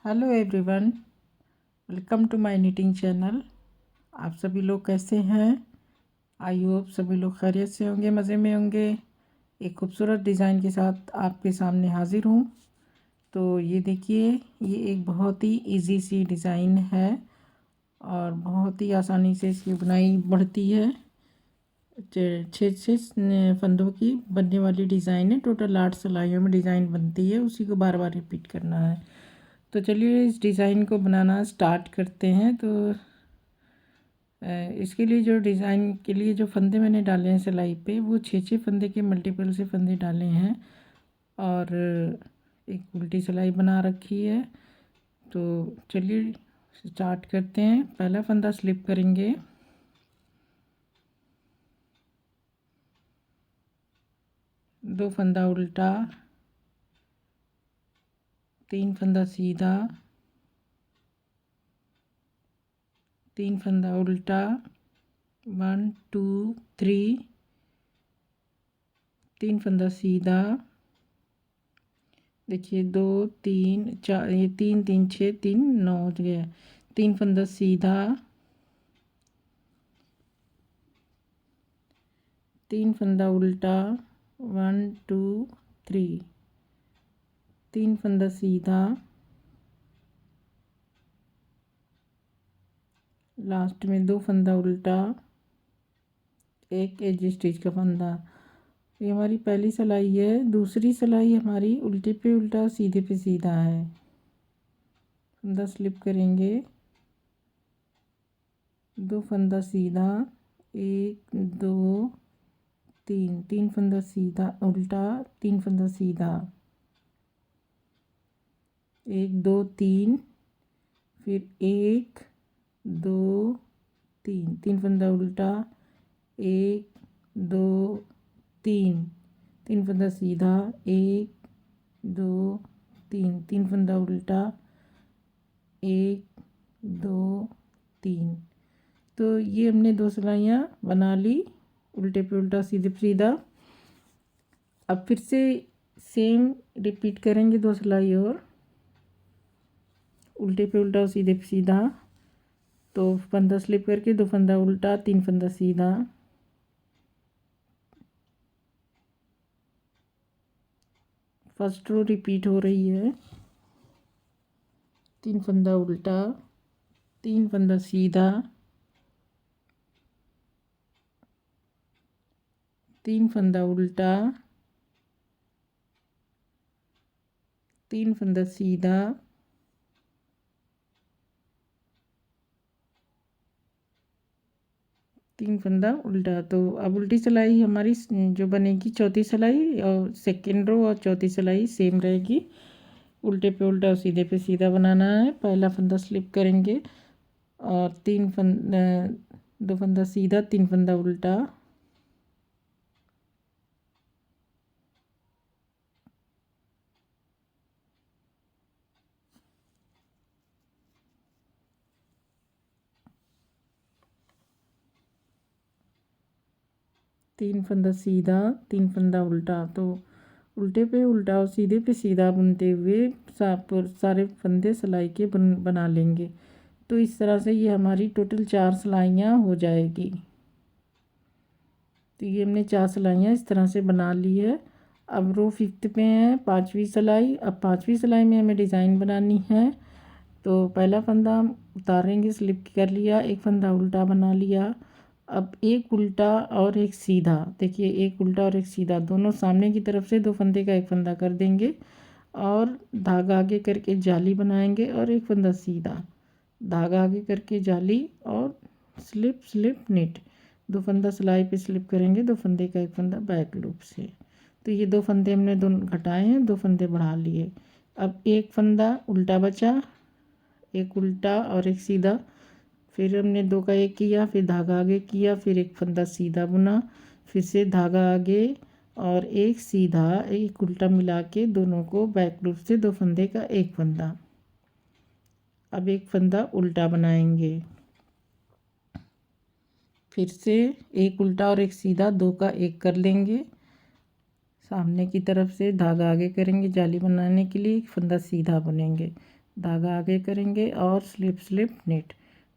Hello everyone, welcome to my knitting channel. आप सभी लोग कैसे हैं? आई होप सभी लोग खैरियत से होंगे, मज़े में होंगे। एक खूबसूरत डिज़ाइन के साथ आपके सामने हाजिर हूँ। तो ये देखिए, ये एक बहुत ही इजी सी डिज़ाइन है और बहुत ही आसानी से इसकी बुनाई बढ़ती है। छः फंदों की बनने वाली डिज़ाइन है। टोटल 8 सिलाइयों में डिज़ाइन बनती है, उसी को बार बार रिपीट करना है। तो चलिए इस डिज़ाइन को बनाना स्टार्ट करते हैं। तो इसके लिए जो डिज़ाइन के लिए जो फंदे मैंने डाले हैं सिलाई पे, वो 6 फंदे के मल्टीपल से फंदे डाले हैं और एक उल्टी सिलाई बना रखी है। तो चलिए स्टार्ट करते हैं। पहला फंदा स्लिप करेंगे, दो फंदा उल्टा, तीन फंदा सीधा, तीन फंदा उल्टा, 1 2 3, तीन फंदा सीधा। देखिए 2 3 4, ये 3 3 6 3 9 हो गया। तीन फंदा सीधा, तीन फंदा उल्टा, 1 2 3, तीन फंदा सीधा, लास्ट में दो फंदा उल्टा, एक एज स्टिच का फंदा। ये हमारी पहली सिलाई है। दूसरी सिलाई हमारी उल्टे पे उल्टा सीधे पे सीधा है। फंदा स्लिप करेंगे, दो फंदा सीधा, 1 2 3, तीन फंदा सीधा उल्टा, तीन फंदा सीधा, 1 2 3, फिर 1 2 3, तीन फंदा उल्टा, 1 2 3, तीन फंदा सीधा, 1 2 3, तीन फंदा उल्टा, 1 2 3। तो ये हमने दो सिलाइयाँ बना ली, उल्टे पे उल्टा सीधे पे सीधा। अब फिर से सेम रिपीट करेंगे, दो सिलाई और, उल्टे पे उल्टा सीधे पे सीधा। तो फंदा स्लिप करके दो फंदा उल्टा, तीन फंदा सीधा, फर्स्ट रो रिपीट हो रही है। तीन फंदा उल्टा, तीन फंदा सीधा, तीन फंदा उल्टा, तीन फंदा सीधा, तीन फंदा उल्टा। तो अब उल्टी सिलाई हमारी जो बनेगी, चौथी सिलाई और सेकेंड रो और चौथी सिलाई सेम रहेगी। उल्टे पे उल्टा और सीधे पे सीधा बनाना है। पहला फंदा स्लिप करेंगे और दो फंदा सीधा, तीन फंदा उल्टा, तीन फंदा सीधा, तीन फंदा उल्टा। तो उल्टे पे उल्टा और सीधे पे सीधा बुनते हुए सारे फंदे सिलाई के बना लेंगे। तो इस तरह से ये हमारी टोटल 4 सिलाइयाँ हो जाएगी। तो ये हमने 4 सिलाइयाँ इस तरह से बना ली है। अब रो 5th पे है, पांचवी सिलाई। अब पांचवी सिलाई में हमें डिज़ाइन बनानी है। तो पहला फंदा उतारेंगे, स्लिप कर लिया, एक फंदा उल्टा बना लिया। अब एक उल्टा और एक सीधा, देखिए एक उल्टा और एक सीधा, दोनों सामने की तरफ से दो फंदे का एक फंदा कर देंगे और धागा आगे करके जाली बनाएंगे और एक फंदा सीधा, धागा आगे करके जाली और स्लिप स्लिप निट। दो फंदा सिलाई पे स्लिप करेंगे, दो फंदे का एक फंदा बैक लूप से। तो ये दो फंदे हमने दोनों घटाए हैं, दो फंदे बढ़ा लिए। अब एक फंदा उल्टा बचा, एक उल्टा और एक सीधा, फिर हमने दो का एक किया, फिर धागा आगे किया, फिर एक फंदा सीधा बुना, फिर से धागा आगे और एक सीधा, एक उल्टा मिला के दोनों को बैक लूप से दो फंदे का एक फंदा। अब एक फंदा उल्टा बनाएंगे, फिर से एक उल्टा और एक सीधा, दो का एक कर लेंगे, सामने की तरफ से धागा आगे करेंगे जाली बनाने के लिए, एक फंदा सीधा बुनेंगे, धागा आगे करेंगे और स्लिप स्लिप नेट,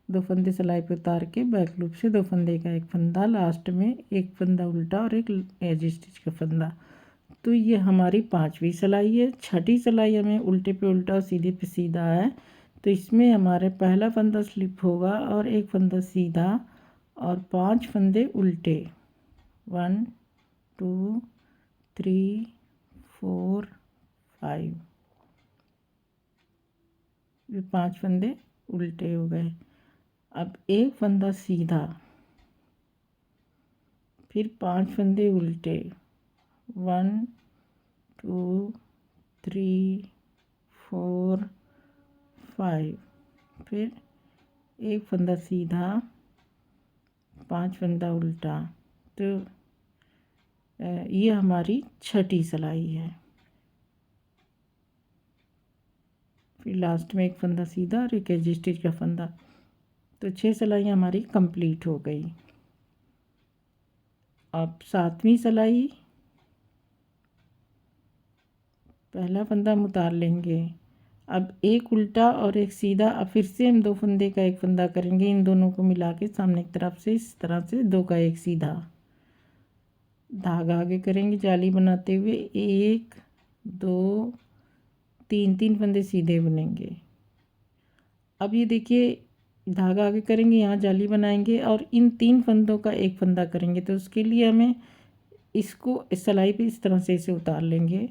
2 फंदे सिलाई पे उतार के बैक लूप से 2 फंदे का एक फंदा, लास्ट में एक फंदा उल्टा और एक एज स्टिच का फंदा। तो ये हमारी 5वीं सिलाई है। 6ठी सिलाई हमें उल्टे पे उल्टा और सीधे पे सीधा है, तो इसमें हमारे पहला फंदा स्लिप होगा और एक फंदा सीधा और 5 फंदे उल्टे, 1 2 3 4 5, ये 5 फंदे उल्टे हो गए। अब एक फंदा सीधा, फिर 5 फंदे उल्टे, 1 2 3 4 5, फिर एक फंदा सीधा, 5 फंदा उल्टा। तो ये हमारी 6ठी सिलाई है। फिर लास्ट में एक फंदा सीधा और एक एज स्टिच का फंदा। तो 6 सिलाइयाँ हमारी कंप्लीट हो गई। अब 7वीं सिलाई, पहला फंदा हम उतार लेंगे। अब एक उल्टा और एक सीधा, अब फिर से हम 2 फंदे का एक फंदा करेंगे, इन दोनों को मिला के सामने की तरफ से इस तरह से 2 का एक सीधा, धागा आगे करेंगे जाली बनाते हुए, 1 2 3, 3 फंदे सीधे बनेंगे। अब ये देखिए, धागा आगे करेंगे, यहाँ जाली बनाएंगे और इन 3 फंदों का एक फंदा करेंगे। तो उसके लिए हमें इसको इस सिलाई पे इस तरह से इसे उतार लेंगे,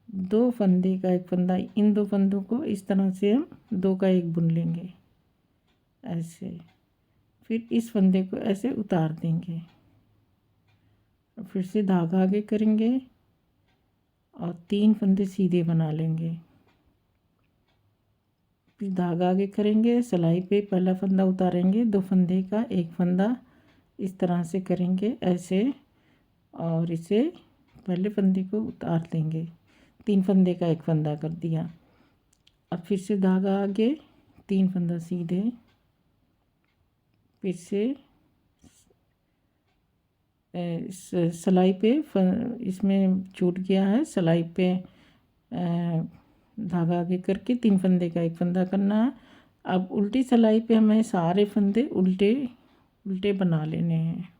2 फंदे का एक फंदा, इन 2 फंदों को इस तरह से हम 2 का एक बुन लेंगे ऐसे, फिर इस फंदे को ऐसे उतार देंगे, फिर से धागा आगे करेंगे और 3 फंदे सीधे बना लेंगे। फिर धागा आगे करेंगे, सिलाई पे पहला फंदा उतारेंगे, 2 फंदे का एक फंदा इस तरह से करेंगे ऐसे, और इसे पहले फंदे को उतार देंगे, 3 फंदे का एक फंदा कर दिया। अब फिर से धागा आगे, 3 फंदा सीधे, फिर से सिलाई पे इसमें छूट गया है, सिलाई पे धागा आगे करके 3 फंदे का एक फंदा करना है। अब उल्टी सिलाई पे हमें सारे फंदे उल्टे उल्टे बना लेने हैं।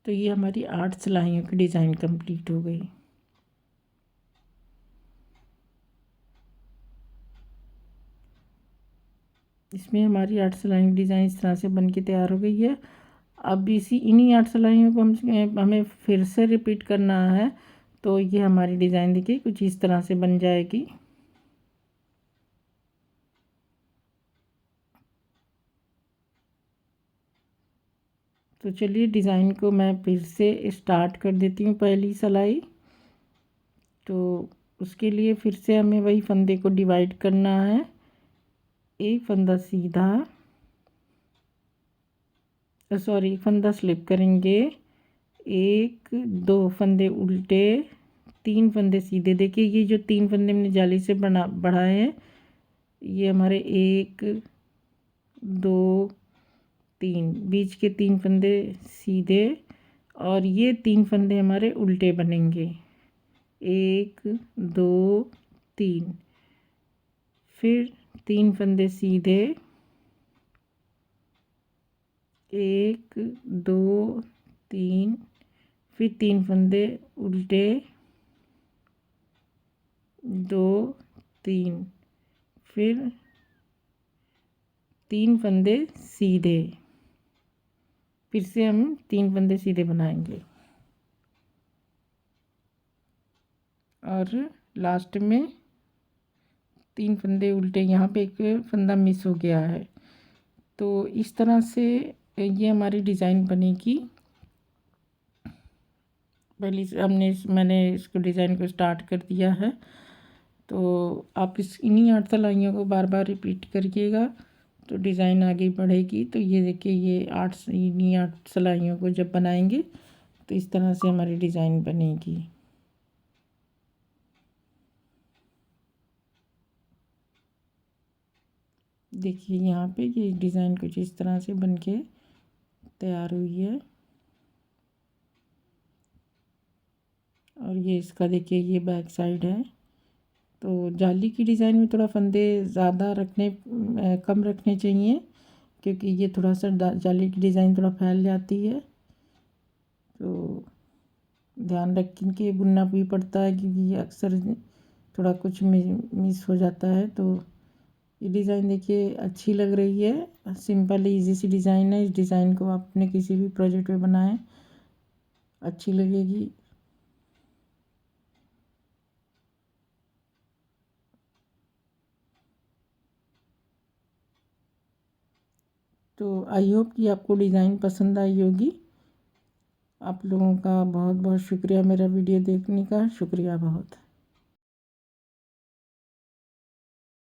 तो ये हमारी 8 सिलाइयों की डिज़ाइन कंप्लीट हो गई। इसमें हमारी 8 सिलाई डिज़ाइन इस तरह से बन के तैयार हो गई है। अब इन्हीं 8 सिलाइयों को हमें फिर से रिपीट करना है। तो ये हमारी डिज़ाइन देखिए कुछ इस तरह से बन जाएगी। तो चलिए डिज़ाइन को मैं फिर से स्टार्ट कर देती हूँ। पहली सिलाई, तो उसके लिए फिर से हमें वही फंदे को डिवाइड करना है, एक फंदा सीधा, सॉरी फंदा स्लिप करेंगे, 1 2 फंदे उल्टे, 3 फंदे सीधे। देखिए ये जो 3 फंदे हमने जाली से बढ़ाए हैं, ये हमारे 1 2 3, बीच के 3 फंदे सीधे और ये 3 फंदे हमारे उल्टे बनेंगे, 1 2 3, फिर 3 फंदे सीधे, 1 2 3, फिर 3 फंदे उल्टे, 2 3, फिर 3 फंदे सीधे, फिर से हम 3 फंदे सीधे बनाएंगे और लास्ट में 3 फंदे उल्टे। यहाँ पे एक फंदा मिस हो गया है। तो इस तरह से ये हमारी डिज़ाइन बनेगी। मैंने इसको डिज़ाइन को स्टार्ट कर दिया है। तो आप इन्हीं 8 सिलाइयों को बार बार रिपीट करिएगा तो डिज़ाइन आगे बढ़ेगी। तो ये देखिए, ये इन्हीं 8 सिलाइयों को जब बनाएंगे तो इस तरह से हमारी डिज़ाइन बनेगी। देखिए यहाँ पे ये डिज़ाइन कुछ इस तरह से बन के तैयार हुई है। और ये इसका देखिए ये बैक साइड है। तो जाली की डिज़ाइन में थोड़ा फंदे ज़्यादा कम रखने चाहिए, क्योंकि ये थोड़ा सा जाली की डिज़ाइन थोड़ा फैल जाती है। तो ध्यान रख के बुनना भी पड़ता है, क्योंकि अक्सर थोड़ा कुछ मिस हो जाता है। तो ये डिज़ाइन देखिए अच्छी लग रही है, सिंपल इजी सी डिज़ाइन है। इस डिज़ाइन को आप अपने किसी भी प्रोजेक्ट में बनाएं, अच्छी लगेगी। तो आई होप कि आपको डिज़ाइन पसंद आई होगी। आप लोगों का बहुत बहुत शुक्रिया मेरा वीडियो देखने का, शुक्रिया बहुत।